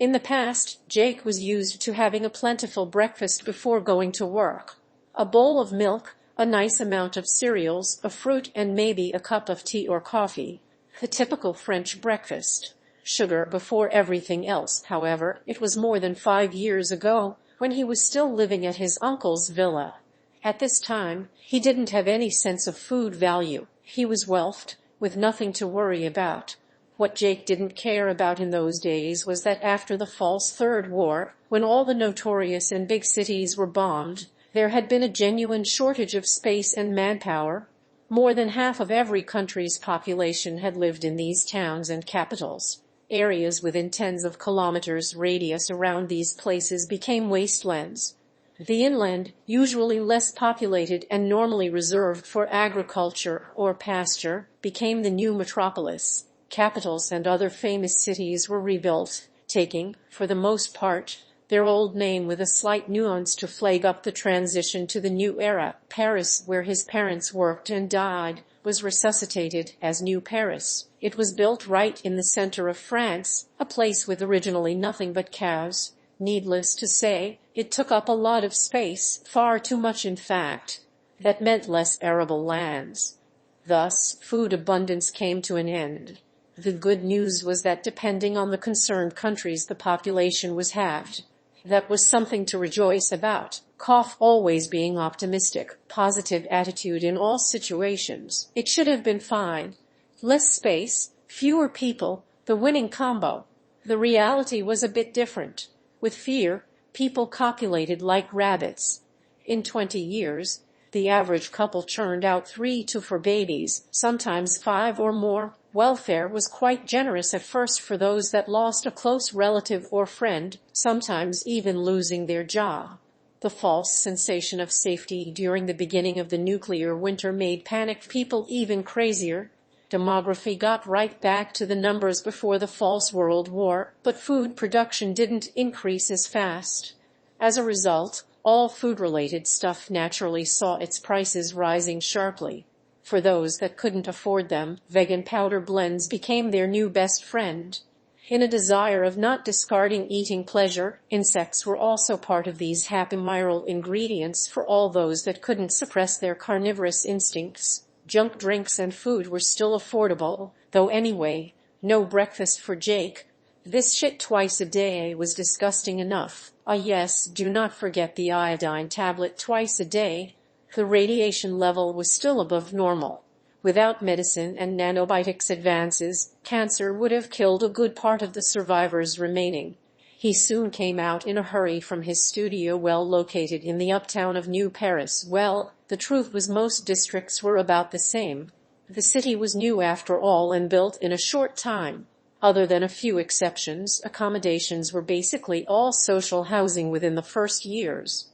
In the past, Jake was used to having a plentiful breakfast before going to work. A bowl of milk, a nice amount of cereals, a fruit, and maybe a cup of tea or coffee. The typical French breakfast. Sugar before everything else. However, it was more than 5 years ago, when he was still living at his uncle's villa. At this time, he didn't have any sense of food value. He was wealthed, with nothing to worry about. What Jake didn't care about in those days was that after the false Third War, when all the notorious and big cities were bombed, there had been a genuine shortage of space and manpower. More than half of every country's population had lived in these towns and capitals. Areas within tens of kilometers radius around these places became wastelands. The inland, usually less populated and normally reserved for agriculture or pasture, became the new metropolis. Capitals and other famous cities were rebuilt, taking, for the most part, their old name with a slight nuance to flag up the transition to the new era. Paris, where his parents worked and died, was resuscitated as New Paris. It was built right in the center of France, a place with originally nothing but cows. Needless to say, it took up a lot of space, far too much in fact. That meant less arable lands. Thus, food abundance came to an end. The good news was that depending on the concerned countries, the population was halved. That was something to rejoice about. Always being optimistic, positive attitude in all situations. It should have been fine. Less space, fewer people, the winning combo. The reality was a bit different. With fear, people copulated like rabbits. In 20 years, the average couple churned out 3 to 4 babies, sometimes 5 or more. Welfare was quite generous at first for those that lost a close relative or friend, sometimes even losing their job. The false sensation of safety during the beginning of the nuclear winter made panicked people even crazier. Demography got right back to the numbers before the false World War, but food production didn't increase as fast. As a result, all food-related stuff naturally saw its prices rising sharply. For those that couldn't afford them, vegan powder blends became their new best friend. In a desire of not discarding eating pleasure, insects were also part of these happy viral ingredients for all those that couldn't suppress their carnivorous instincts. Junk drinks and food were still affordable, though anyway, no breakfast for Jake. This shit twice a day was disgusting enough. Yes, do not forget the iodine tablet twice a day. The radiation level was still above normal. Without medicine and nanobiotics advances, cancer would have killed a good part of the survivors remaining. He soon came out in a hurry from his studio, well located in the uptown of New Paris. Well, the truth was most districts were about the same. The city was new after all and built in a short time. Other than a few exceptions, accommodations were basically all social housing within the first years.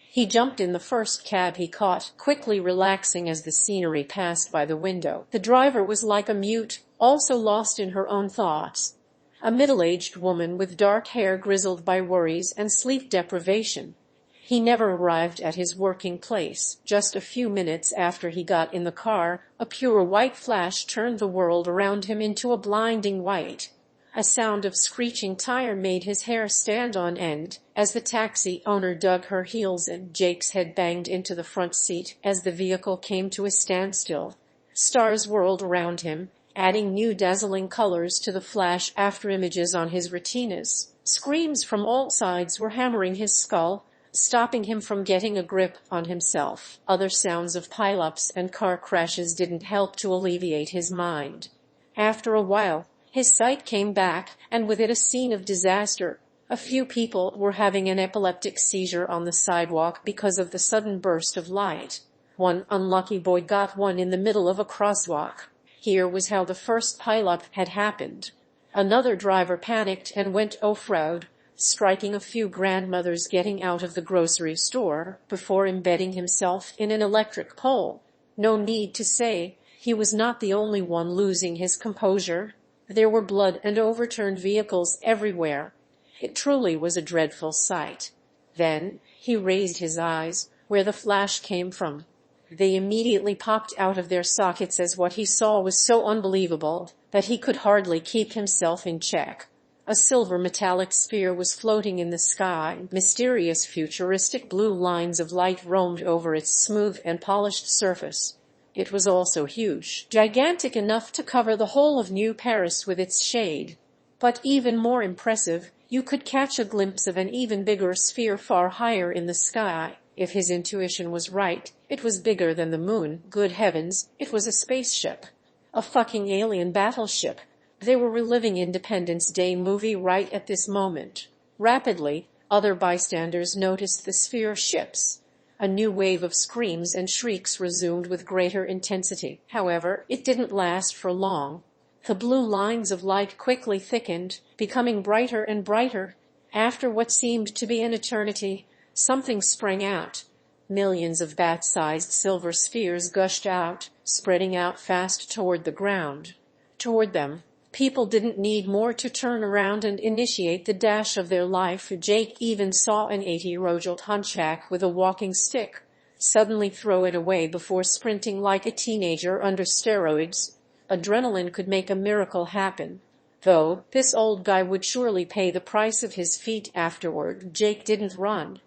He jumped in the first cab he caught, quickly relaxing as the scenery passed by the window. The driver was like a mute, also lost in her own thoughts. A middle-aged woman with dark hair grizzled by worries and sleep deprivation. He never arrived at his working place. Just a few minutes after he got in the car, a pure white flash turned the world around him into a blinding white. A sound of screeching tire made his hair stand on end as the taxi owner dug her heels in. Jake's head banged into the front seat as the vehicle came to a standstill. Stars whirled around him, adding new dazzling colors to the flash after images on his retinas. Screams from all sides were hammering his skull, stopping him from getting a grip on himself. Other sounds of pileups and car crashes didn't help to alleviate his mind. After a while, his sight came back, and with it a scene of disaster. A few people were having an epileptic seizure on the sidewalk because of the sudden burst of light. One unlucky boy got one in the middle of a crosswalk. Here was how the first pileup had happened. Another driver panicked and went off-road, striking a few grandmothers getting out of the grocery store before embedding himself in an electric pole. No need to say, he was not the only one losing his composure. There were blood and overturned vehicles everywhere. It truly was a dreadful sight. Then he raised his eyes, where the flash came from. They immediately popped out of their sockets as what he saw was so unbelievable that he could hardly keep himself in check. A silver metallic sphere was floating in the sky. Mysterious futuristic blue lines of light roamed over its smooth and polished surface. It was also huge, gigantic enough to cover the whole of New Paris with its shade. But even more impressive, you could catch a glimpse of an even bigger sphere far higher in the sky. If his intuition was right, it was bigger than the moon. Good heavens, it was a spaceship. A fucking alien battleship. They were reliving Independence Day movie right at this moment. Rapidly, other bystanders noticed the sphere ships. A new wave of screams and shrieks resumed with greater intensity. However, it didn't last for long. The blue lines of light quickly thickened, becoming brighter and brighter. After what seemed to be an eternity, something sprang out. Millions of bat-sized silver spheres gushed out, spreading out fast toward the ground. Toward them. People didn't need more to turn around and initiate the dash of their life. Jake even saw an 80-year-old hunchback with a walking stick suddenly throw it away before sprinting like a teenager under steroids. Adrenaline could make a miracle happen. Though, this old guy would surely pay the price of his feet afterward. Jake didn't run.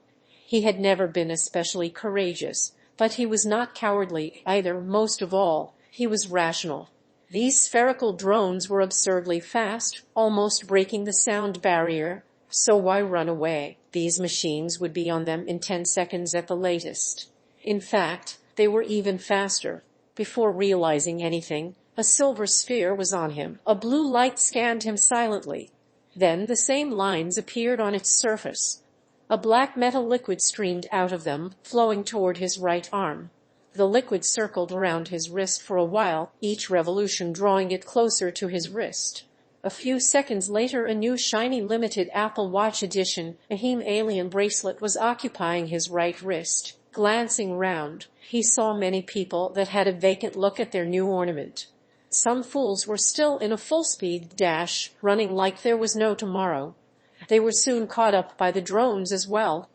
He had never been especially courageous, but he was not cowardly either. Most of all, he was rational. These spherical drones were absurdly fast, almost breaking the sound barrier. So why run away? These machines would be on them in 10 seconds at the latest. In fact, they were even faster. Before realizing anything, a silver sphere was on him. A blue light scanned him silently. Then the same lines appeared on its surface. A black metal liquid streamed out of them, flowing toward his right arm. The liquid circled around his wrist for a while, each revolution drawing it closer to his wrist. A few seconds later, a new shiny limited Apple Watch edition, a heme alien bracelet was occupying his right wrist. Glancing round, he saw many people that had a vacant look at their new ornament. Some fools were still in a full-speed dash, running like there was no tomorrow. They were soon caught up by the drones as well.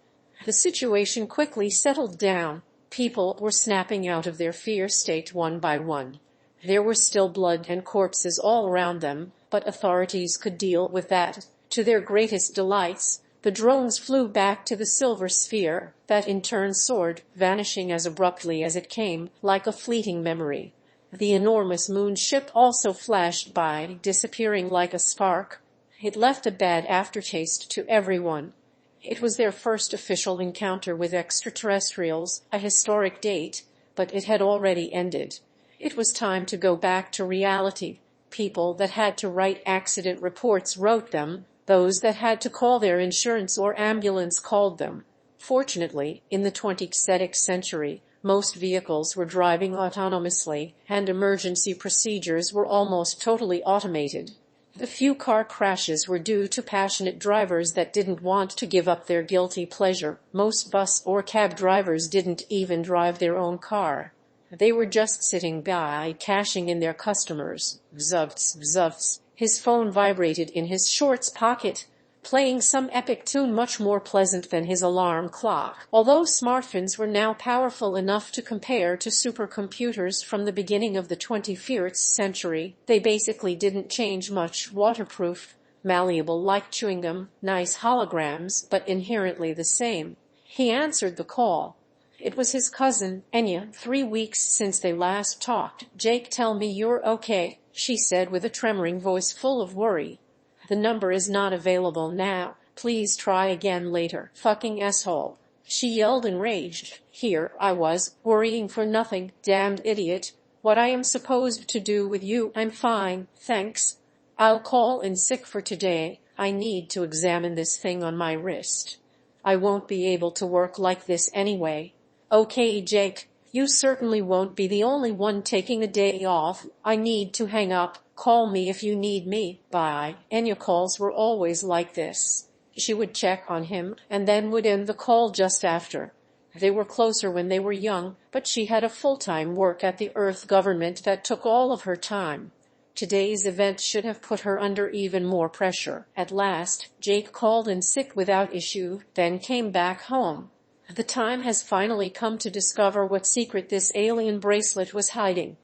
The situation quickly settled down. People were snapping out of their fear state one by one. There were still blood and corpses all around them, but authorities could deal with that. To their greatest delights, the drones flew back to the silver sphere, that in turn soared, vanishing as abruptly as it came, like a fleeting memory. The enormous moon ship also flashed by, disappearing like a spark. It left a bad aftertaste to everyone. It was their first official encounter with extraterrestrials, a historic date, but it had already ended. It was time to go back to reality. People that had to write accident reports wrote them, those that had to call their insurance or ambulance called them. Fortunately, in the 20th century, most vehicles were driving autonomously, and emergency procedures were almost totally automated. The few car crashes were due to passionate drivers that didn't want to give up their guilty pleasure. Most bus or cab drivers didn't even drive their own car. They were just sitting by, cashing in their customers. Bzufts, bzufts. His phone vibrated in his shorts pocket, playing some epic tune much more pleasant than his alarm clock. Although smartphones were now powerful enough to compare to supercomputers from the beginning of the 21st century, they basically didn't change much. Waterproof, malleable like chewing gum, nice holograms, but inherently the same. He answered the call. It was his cousin, Enya. 3 weeks since they last talked. "Jake, tell me you're okay," she said with a tremoring voice full of worry. "The number is not available now. Please try again later." "Fucking asshole," she yelled enraged. "Here I was, worrying for nothing. Damned idiot. What I am supposed to do with you?" "I'm fine, thanks. I'll call in sick for today. I need to examine this thing on my wrist. I won't be able to work like this anyway." "Okay, Jake, you certainly won't be the only one taking a day off. I need to hang up. Call me if you need me. Bye." Enya calls were always like this. She would check on him and then would end the call just after. They were closer when they were young, but she had a full-time work at the Earth government that took all of her time. Today's event should have put her under even more pressure. At last, Jake called in sick without issue, then came back home. The time has finally come to discover what secret this alien bracelet was hiding.